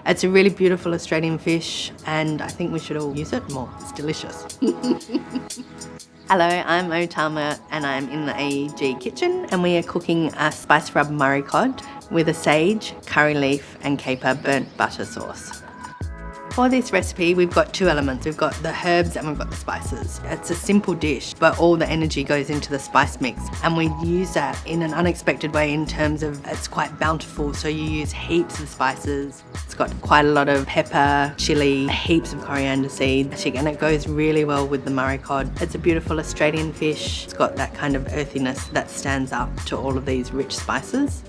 It's a really beautiful Australian fish and I think we should all use it more. It's delicious. Hello, I'm Tama and I'm in the AEG kitchen and we are cooking a spice rub murray cod with a sage, curry leaf and caper burnt butter sauce. For this recipe, we've got two elements. We've got the herbs and we've got the spices. It's a simple dish, but all the energy goes into the spice mix. And we use that in an unexpected way in terms of it's quite bountiful. So you use heaps of spices. It's got quite a lot of pepper, chili, heaps of coriander seeds, and it goes really well with the murray cod. It's a beautiful Australian fish. It's got that kind of earthiness that stands up to all of these rich spices.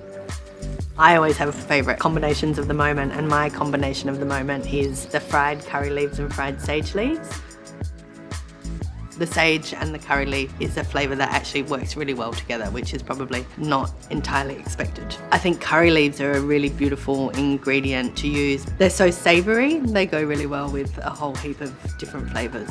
I always have favourite combinations of the moment, and my combination of the moment is the fried curry leaves and fried sage leaves. The sage and the curry leaf is a flavour that actually works really well together, which is probably not entirely expected. I think curry leaves are a really beautiful ingredient to use. They're so savoury, they go really well with a whole heap of different flavours.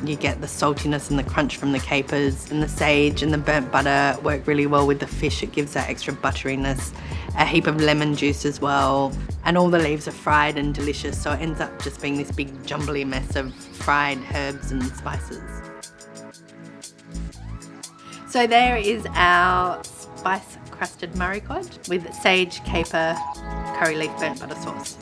You get the saltiness and the crunch from the capers, and the sage and the burnt butter work really well with the fish. It gives that extra butteriness, a heap of lemon juice as well. And all the leaves are fried and delicious, so it ends up just being this big jumbly mess of fried herbs and spices. So there is our spice crusted murray cod with sage, caper, curry leaf burnt butter sauce.